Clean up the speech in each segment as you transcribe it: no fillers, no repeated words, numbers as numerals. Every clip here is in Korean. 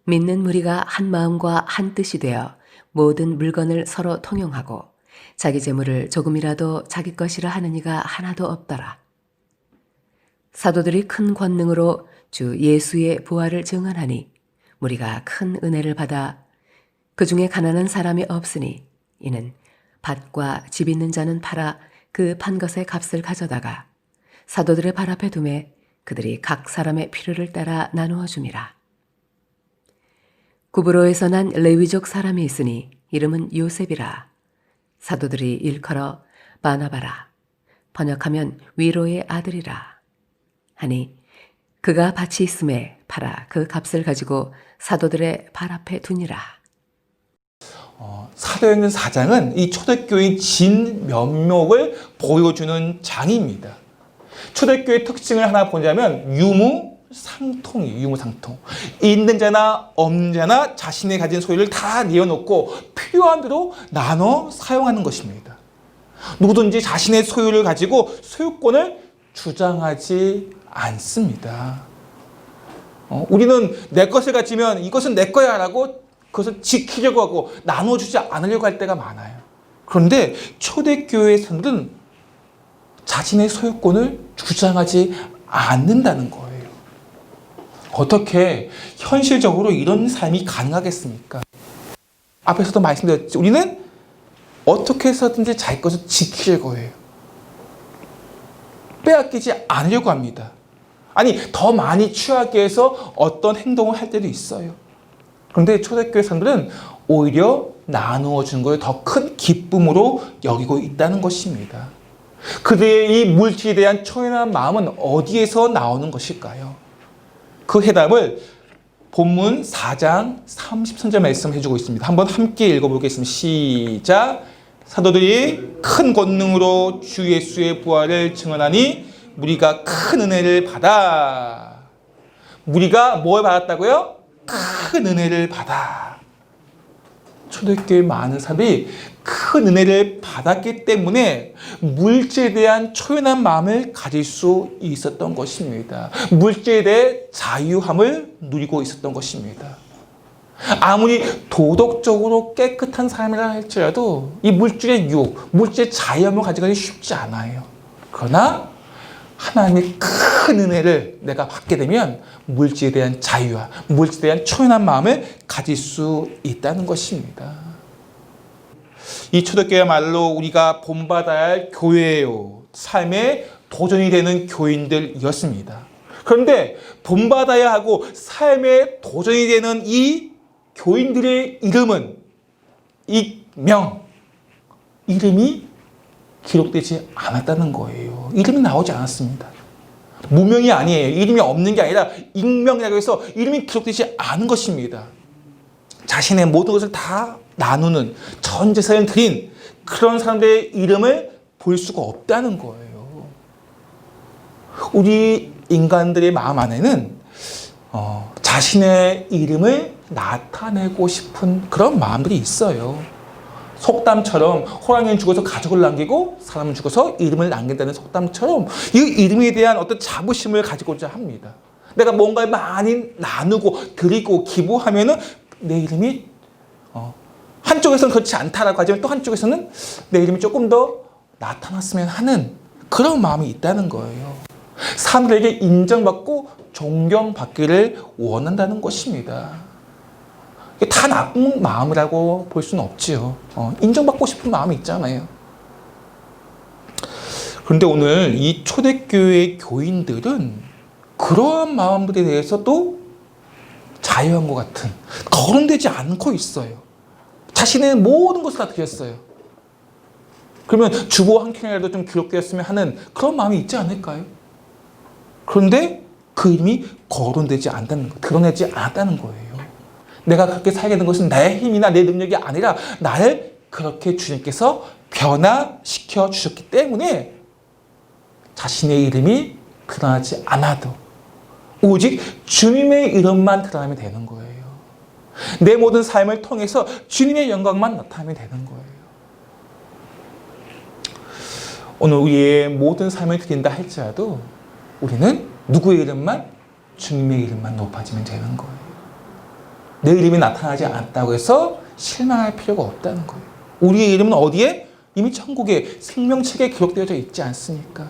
믿는 무리가 한 마음과 한 뜻이 되어 모든 물건을 서로 통용하고 자기 재물을 조금이라도 자기 것이라 하는 이가 하나도 없더라. 사도들이 큰 권능으로 주 예수의 부활을 증언하니 무리가 큰 은혜를 받아 그 중에 가난한 사람이 없으니 이는 밭과 집 있는 자는 팔아 그 판 것의 값을 가져다가 사도들의 발 앞에 두매 그들이 각 사람의 필요를 따라 나누어 줌이라. 구브로에서 난 레위족 사람이 있으니 이름은 요셉이라. 사도들이 일컬어 바나바라. 번역하면 위로의 아들이라. 하니 그가 밭이 있음에 팔아 그 값을 가지고 사도들의 발 앞에 두니라. 사도행전 4장은 이 초대교회의 진면목을 보여주는 장입니다. 초대교회의 특징을 하나 보자면 유무상통이에요. 유무상통. 있는 자나 없는 자나 자신이 가진 소유를 다 내어놓고 필요한 대로 나눠 사용하는 것입니다. 누구든지 자신의 소유를 가지고 소유권을 주장하지 않습니다. 우리는 내 것을 가지면 이것은 내 거야 라고 그것을 지키려고 하고 나눠주지 않으려고 할 때가 많아요. 그런데 초대교회의 성도는 자신의 소유권을 주장하지 않는다는 거예요. 어떻게 현실적으로 이런 삶이 가능하겠습니까? 앞에서도 말씀드렸죠. 우리는 어떻게 해서든지 자기 것을 지키려고 해요. 빼앗기지 않으려고 합니다. 아니, 더 많이 취하기 위해서 어떤 행동을 할 때도 있어요. 그런데 초대교회 사람들은 오히려 나누어 주는 걸 더 큰 기쁨으로 여기고 있다는 것입니다. 그들의 이 물질에 대한 초연한 마음은 어디에서 나오는 것일까요? 그 해답을 본문 4장 33절 말씀 해주고 있습니다. 한번 함께 읽어보겠습니다. 시작. 사도들이 큰 권능으로 주 예수의 부활을 증언하니 무리가 큰 은혜를 받아. 무리가 뭘 받았다고요? 큰 은혜를 받아. 초대교회 많은 사람들이 큰 은혜를 받았기 때문에 물질에 대한 초연한 마음을 가질 수 있었던 것입니다. 물질에 대해 자유함을 누리고 있었던 것입니다. 아무리 도덕적으로 깨끗한 삶이라 할지라도 이 물질의 유혹, 물질의 자유함을 가져가기 쉽지 않아요. 그러나 하나님의 큰 은혜를 내가 받게 되면 물질에 대한 자유와 물질에 대한 초연한 마음을 가질 수 있다는 것입니다. 이 초대교회야말로 우리가 본받아야 할 교회예요. 삶의 도전이 되는 교인들이었습니다. 그런데 본받아야 하고 삶의 도전이 되는 이 교인들의 이름은 이름이 기록되지 않았다는 거예요. 이름이 나오지 않았습니다. 무명이 아니에요. 이름이 없는 게 아니라 익명이라고 해서 이름이 기록되지 않은 것입니다. 자신의 모든 것을 다 나누는 전 재산을 드린 그런 사람들의 이름을 볼 수가 없다는 거예요. 우리 인간들의 마음 안에는 자신의 이름을 나타내고 싶은 그런 마음들이 있어요. 속담처럼 호랑이는 죽어서 가족을 남기고 사람은 죽어서 이름을 남긴다는 속담처럼 이 이름에 대한 어떤 자부심을 가지고자 합니다. 내가 뭔가를 많이 나누고 드리고 기부하면은 내 이름이 한쪽에서는 그렇지 않다라고 하지만 또 한쪽에서는 내 이름이 조금 더 나타났으면 하는 그런 마음이 있다는 거예요. 사람들에게 인정받고 존경받기를 원한다는 것입니다. 다 나쁜 마음이라고 볼 수는 없지요. 인정받고 싶은 마음이 있잖아요. 그런데 오늘 이 초대교회 교인들은 그러한 마음들에 대해서도 자유한 것 같은, 거론되지 않고 있어요. 자신의 모든 것을 다 드렸어요. 그러면 주보 한 캔이라도 좀 기록되었으면 하는 그런 마음이 있지 않을까요? 그런데 그 이름이 거론되지 않다는 것, 드러내지 않았다는 거예요. 내가 그렇게 살게 된 것은 나의 힘이나 내 능력이 아니라 나를 그렇게 주님께서 변화시켜 주셨기 때문에 자신의 이름이 드러나지 않아도 오직 주님의 이름만 드러나면 되는 거예요. 내 모든 삶을 통해서 주님의 영광만 나타나면 되는 거예요. 오늘 우리의 모든 삶을 드린다 할지라도 우리는 누구의 이름만? 주님의 이름만 높아지면 되는 거예요. 내 이름이 나타나지 않았다고 해서 실망할 필요가 없다는 거예요. 우리의 이름은 어디에? 이미 천국의 생명책에 기록되어져 있지 않습니까?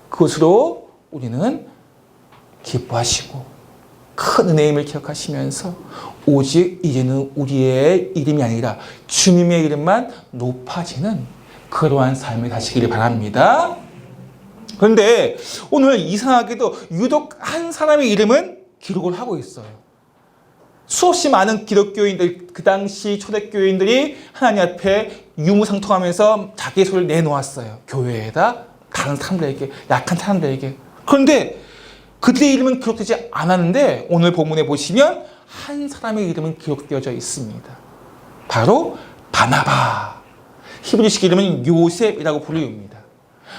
그것으로 우리는 기뻐하시고 큰 은혜임을 기억하시면서 오직 이제는 우리의 이름이 아니라 주님의 이름만 높아지는 그러한 삶이 되시기를 바랍니다. 그런데 오늘 이상하게도 유독 한 사람의 이름은 기록을 하고 있어요. 수없이 많은 기독교인들, 그 당시 초대교인들이 하나님 앞에 유무상통하면서 자기의 소리를 내놓았어요. 교회에다, 다른 사람들에게, 약한 사람들에게. 그런데 그들의 이름은 기록되지 않았는데 오늘 본문에 보시면 한 사람의 이름은 기록되어져 있습니다. 바로 바나바. 히브리식 이름은 요셉이라고 불립니다.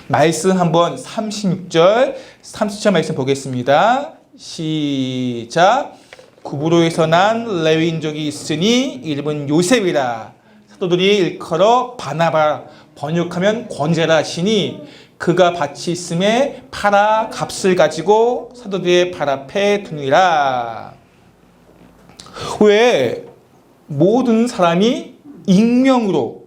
말씀 한번 36절, 37절 말씀 보겠습니다. 시작. 구브로에서 난 레위인족이 있으니 이름은 요셉이라. 사도들이 일컬어 바나바, 번역하면 권제라 하시니 그가 밭이 있음에 팔아 값을 가지고 사도들의 발 앞에 두니라. 왜 모든 사람이 익명으로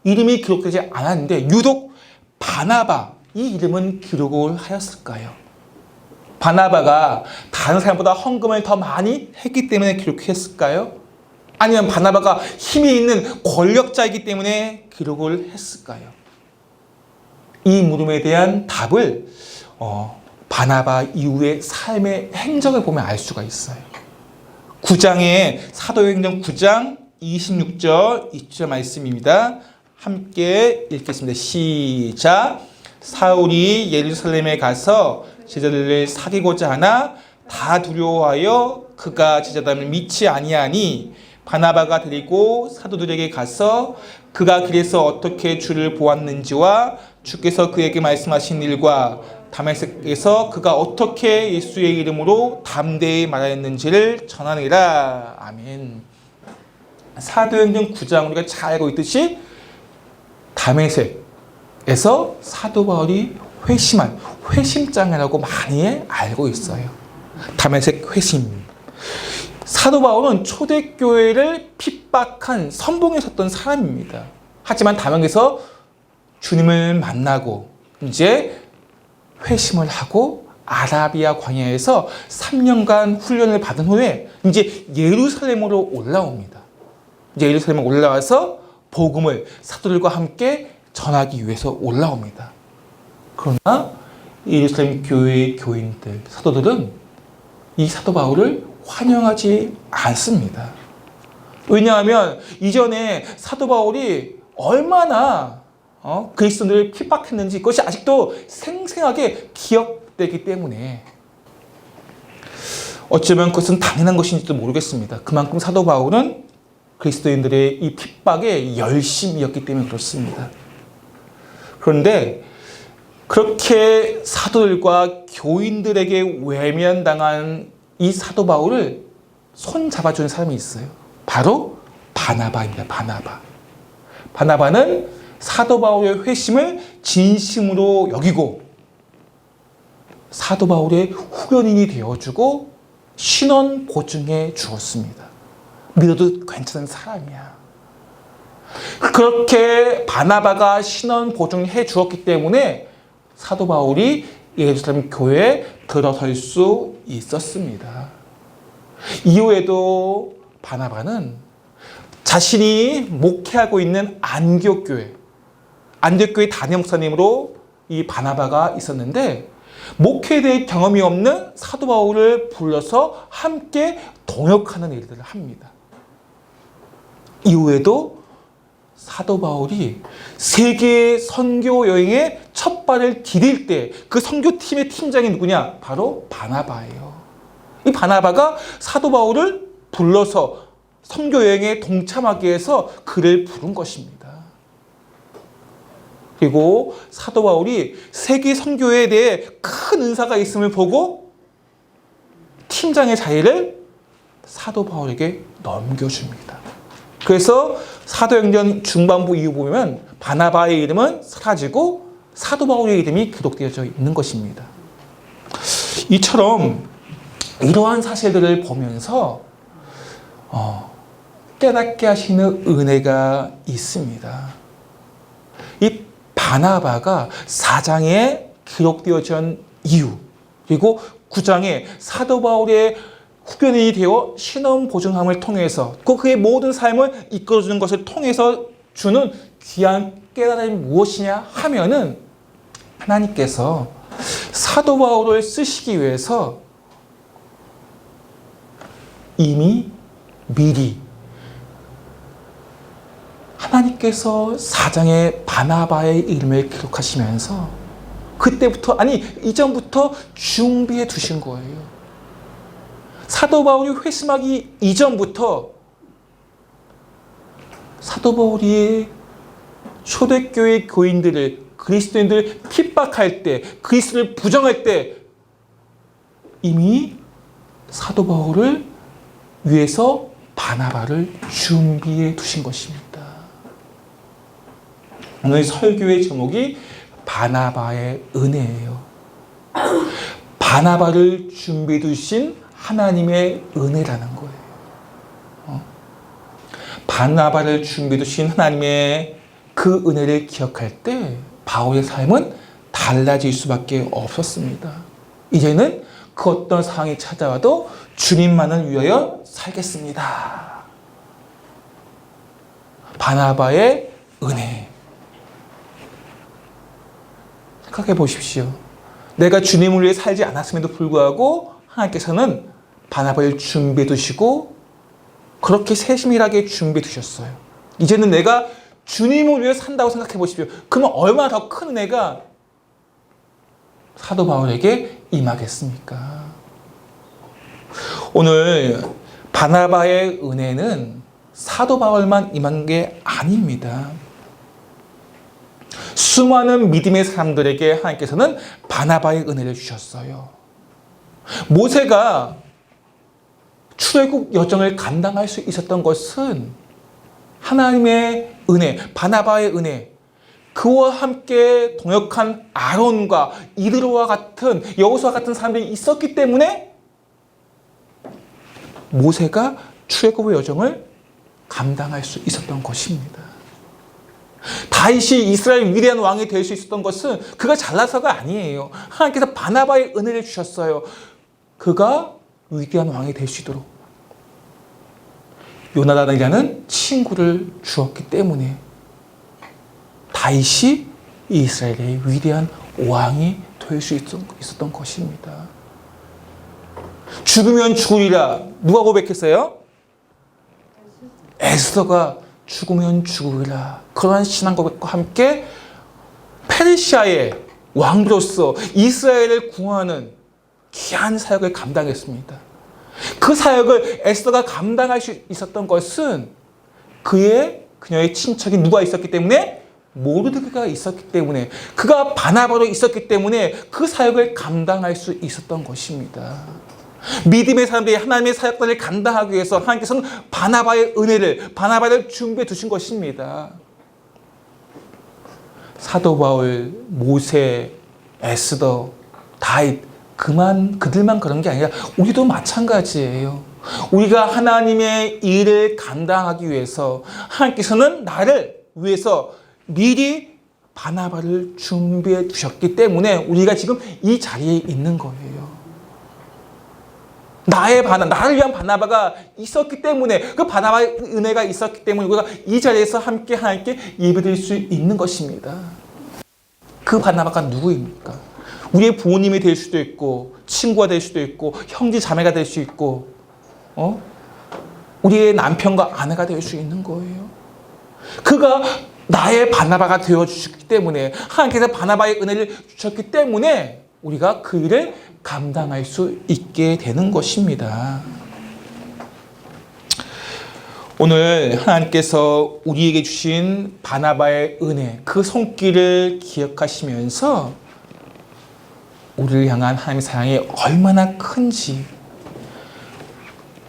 이름이 기록되지 않았는데 유독 바나바 이 이름은 기록을 하였을까요? 바나바가 다른 사람보다 헌금을 더 많이 했기 때문에 기록했을까요? 아니면 바나바가 힘이 있는 권력자이기 때문에 기록을 했을까요? 이 물음에 대한 답을 바나바 이후의 삶의 행적을 보면 알 수가 있어요. 9장에 사도행전 9장 26절 20절 말씀입니다. 함께 읽겠습니다. 시작. 사울이 예루살렘에 가서 제자들을 사귀고자 하나 다 두려워하여 그가 제자됨을 믿지 아니하니 바나바가 데리고 사도들에게 가서 그가 길에서 어떻게 주를 보았는지와 주께서 그에게 말씀하신 일과 다메섹에서 그가 어떻게 예수의 이름으로 담대히 말하였는지를 전하니라. 아멘. 사도행전 9장 우리가 잘 알고 있듯이 다메섹에서 사도 바울이 회심한 회심장이라고 많이 알고 있어요. 다메섹 회심. 사도 바울은 초대교회를 핍박한 선봉에 섰던 사람입니다. 하지만 다메섹에서 주님을 만나고 이제 회심을 하고 아라비아 광야에서 3년간 훈련을 받은 후에 이제 예루살렘으로 올라옵니다. 이제 예루살렘에 올라와서 복음을 사도들과 함께 전하기 위해서 올라옵니다. 그러나 예루살렘 교회의 교인들, 사도들은 이 사도 바울을 환영하지 않습니다. 왜냐하면 이전에 사도 바울이 얼마나 그리스도인들을 핍박했는지 그것이 아직도 생생하게 기억되기 때문에 어쩌면 그것은 당연한 것인지도 모르겠습니다. 그만큼 사도 바울은 그리스도인들의 이 핍박에 열심이었기 때문에 그렇습니다. 그런데 그렇게 사도들과 교인들에게 외면당한 이 사도 바울을 손잡아주는 사람이 있어요. 바로 바나바입니다. 바나바. 바나바는 사도 바울의 회심을 진심으로 여기고 사도 바울의 후견인이 되어주고 신원 보증해 주었습니다. 믿어도 괜찮은 사람이야. 그렇게 바나바가 신원 보증해 주었기 때문에 사도 바울이 예루살렘 교회에 들어설 수 있었습니다. 이후에도 바나바는 자신이 목회하고 있는 안디옥교회 담임 목사님으로 이 바나바가 있었는데 목회에 대해 경험이 없는 사도 바울을 불러서 함께 동역하는 일들을 합니다. 이후에도 사도 바울이 세계 선교 여행의 첫 발을 디딜 때 그 선교팀의 팀장이 누구냐? 바로 바나바예요. 이 바나바가 사도 바울을 불러서 선교 여행에 동참하게 해서 그를 부른 것입니다. 그리고 사도 바울이 세계 선교에 대해 큰 은사가 있음을 보고 팀장의 자리를 사도 바울에게 넘겨줍니다. 그래서 사도행전 중반부 이후 보면 바나바의 이름은 사라지고 사도 바울의 이름이 기록되어져 있는 것입니다. 이처럼 이러한 사실들을 보면서 깨닫게 하시는 은혜가 있습니다. 이 바나바가 4장에 기록되어진 이유, 그리고 9장에 사도 바울의 후견인이 되어 신원 보증함을 통해서 그의 모든 삶을 이끌어주는 것을 통해서 주는 귀한 깨달음이 무엇이냐 하면은 하나님께서 사도 바울을 쓰시기 위해서 이미 미리 하나님께서 4장에 바나바의 이름을 기록하시면서 그때부터, 아니 이전부터 준비해 두신 거예요. 사도 바울이 회심하기 이전부터 사도 바울이 초대교회 교인들을, 그리스도인들을 핍박할 때, 그리스도를 부정할 때 이미 사도 바울을 위해서 바나바를 준비해 두신 것입니다. 오늘 설교의 제목이 바나바의 은혜예요. 바나바를 준비해 두신 하나님의 은혜라는 거예요. 바나바를 준비해 두신 하나님의 그 은혜를 기억할 때 바울의 삶은 달라질 수밖에 없었습니다. 이제는 그 어떤 상황이 찾아와도 주님만을 위하여 살겠습니다. 바나바의 은혜. 생각해 보십시오. 내가 주님을 위해 살지 않았음에도 불구하고 하나님께서는 바나바를 준비해 두시고 그렇게 세심하게 준비해 두셨어요. 이제는 내가 주님을 위해 산다고 생각해 보십시오. 그러면 얼마나 더 큰 은혜가 사도 바울에게 임하겠습니까? 오늘 바나바의 은혜는 사도 바울만 임한 게 아닙니다. 수많은 믿음의 사람들에게 하나님께서는 바나바의 은혜를 주셨어요. 모세가 출애굽 여정을 감당할 수 있었던 것은 하나님의 은혜, 바나바의 은혜, 그와 함께 동역한 아론과 이드로와 같은, 여호수아 같은 사람들이 있었기 때문에 모세가 출애굽의 여정을 감당할 수 있었던 것입니다. 다윗이 이스라엘 위대한 왕이 될 수 있었던 것은 그가 잘나서가 아니에요. 하나님께서 바나바의 은혜를 주셨어요. 그가 위대한 왕이 될 수 있도록 요나단이라는 친구를 주었기 때문에 다윗이 이스라엘의 위대한 왕이 될 수 있었던 것입니다. 죽으면 죽으리라. 누가 고백했어요? 에스더가 죽으면 죽으리라. 그러한 신앙 고백과 함께 페르시아의 왕으로서 이스라엘을 구하는 귀한 사역을 감당했습니다. 그 사역을 에스더가 감당할 수 있었던 것은 그녀의 친척이 누가 있었기 때문에? 모르드게가 있었기 때문에, 그가 바나바로 있었기 때문에 그 사역을 감당할 수 있었던 것입니다. 믿음의 사람들이 하나님의 사역들을 감당하기 위해서 하나님께서는 바나바의 은혜를, 바나바를 준비해 두신 것입니다. 사도 바울, 모세, 에스더, 다윗, 그들만 그런 게 아니라 우리도 마찬가지예요. 우리가 하나님의 일을 감당하기 위해서 하나님께서는 나를 위해서 미리 바나바를 준비해 두셨기 때문에 우리가 지금 이 자리에 있는 거예요. 나를 위한 바나바가 있었기 때문에, 그 바나바의 은혜가 있었기 때문에 우리가 이 자리에서 함께 하나님께 예배드릴 수 있는 것입니다. 그 바나바가 누구입니까? 우리의 부모님이 될 수도 있고, 친구가 될 수도 있고, 형제 자매가 될 수 있고, 우리의 남편과 아내가 될 수 있는 거예요. 그가 나의 바나바가 되어주셨기 때문에, 하나님께서 바나바의 은혜를 주셨기 때문에 우리가 그 일을 감당할 수 있게 되는 것입니다. 오늘 하나님께서 우리에게 주신 바나바의 은혜, 그 손길을 기억하시면서 우리를 향한 하나님의 사랑이 얼마나 큰지,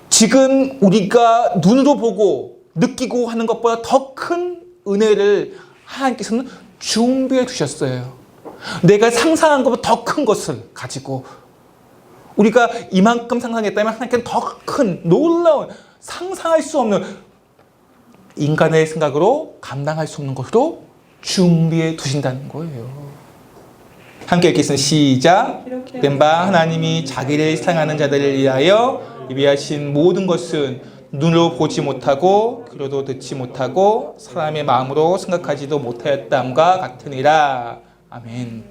지금 우리가 눈으로 보고 느끼고 하는 것보다 더 큰 은혜를 하나님께서는 준비해 두셨어요. 내가 상상한 것보다 더 큰 것을 가지고, 우리가 이만큼 상상했다면 하나님께는 더 큰 놀라운, 상상할 수 없는 인간의 생각으로 감당할 수 없는 것으로 준비해 두신다는 거예요. 함께 읽겠습니다. 시작. 된 바 하나님이 자기를 사랑하는 자들을 위하여 예비하신 모든 것은 눈으로 보지 못하고 귀로도 듣지 못하고 사람의 마음으로 생각하지도 못하였다함과 같으니라. 아멘.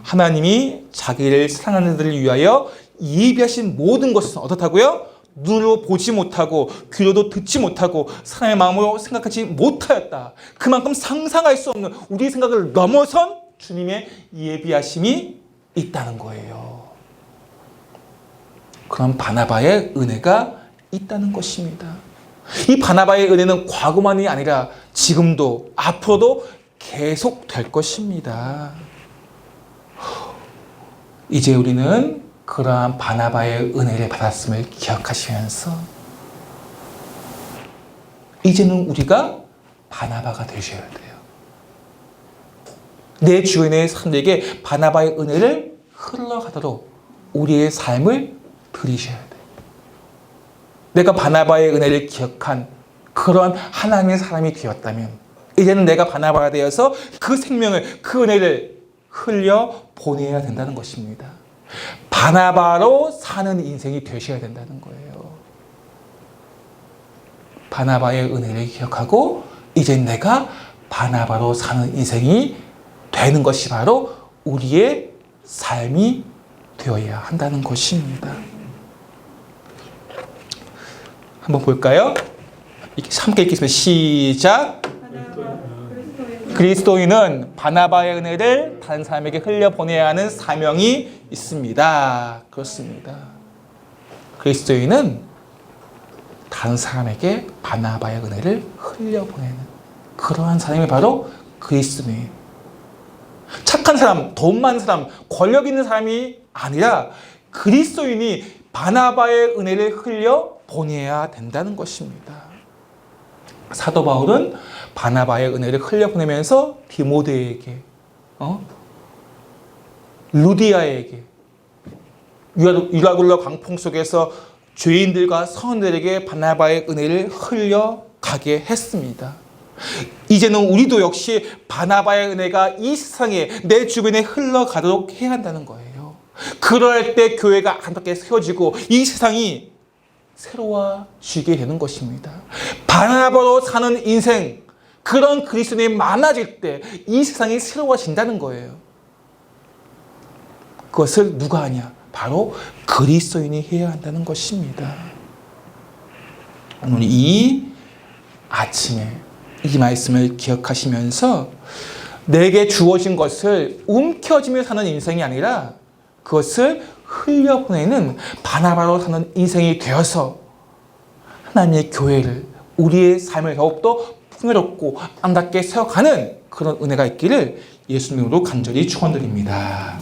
하나님이 자기를 사랑하는 자들을 위하여 예비하신 모든 것은 어떻다고요? 눈으로 보지 못하고 귀로도 듣지 못하고 사람의 마음으로 생각하지 못하였다. 그만큼 상상할 수 없는 우리의 생각을 넘어선 주님의 예비하심이 있다는 거예요. 그런 바나바의 은혜가 있다는 것입니다. 이 바나바의 은혜는 과거만이 아니라 지금도 앞으로도 계속 될 것입니다. 이제 우리는 그러한 바나바의 은혜를 받았음을 기억하시면서 이제는 우리가 바나바가 되셔야 돼요. 내 주변의 사람들에게 바나바의 은혜를 흘러가도록 우리의 삶을 드리셔야 돼요. 내가 바나바의 은혜를 기억한 그런 하나님의 사람이 되었다면 이제는 내가 바나바가 되어서 그 생명을, 그 은혜를 흘려 보내야 된다는 것입니다. 바나바로 사는 인생이 되셔야 된다는 거예요. 바나바의 은혜를 기억하고 이제 내가 바나바로 사는 인생이 되는 것이 바로 우리의 삶이 되어야 한다는 것입니다. 한번 볼까요? 함께 읽겠습니다. 시작. 그리스도인은 바나바의 은혜를 다른 사람에게 흘려보내야 하는 사명이 있습니다. 그렇습니다. 그리스도인은 다른 사람에게 바나바의 은혜를 흘려보내는 그러한 사람이 바로 그리스도인. 착한 사람, 돈 많은 사람, 권력 있는 사람이 아니라 그리스도인이 바나바의 은혜를 흘려보내야 된다는 것입니다. 사도 바울은 바나바의 은혜를 흘려보내면서 디모데에게, 루디아에게, 유라굴로 광풍 속에서 죄인들과 선원들에게 바나바의 은혜를 흘려가게 했습니다. 이제는 우리도 역시 바나바의 은혜가 이 세상에 내 주변에 흘러가도록 해야 한다는 거예요. 그럴 때 교회가 아름답게 세워지고 이 세상이 새로워지게 되는 것입니다. 바나바로 사는 인생, 그런 그리스도인이 많아질 때 이 세상이 새로워진다는 거예요. 그것을 누가 하냐? 바로 그리스도인이 해야 한다는 것입니다. 오늘 이 아침에 이 말씀을 기억하시면서 내게 주어진 것을 움켜쥐며 사는 인생이 아니라 그것을 흘려보내는 바나바로 사는 인생이 되어서 하나님의 교회를, 우리의 삶을 더욱더 풍요롭고 아름답게 세워가는 그런 은혜가 있기를 예수님으로 간절히 축원드립니다.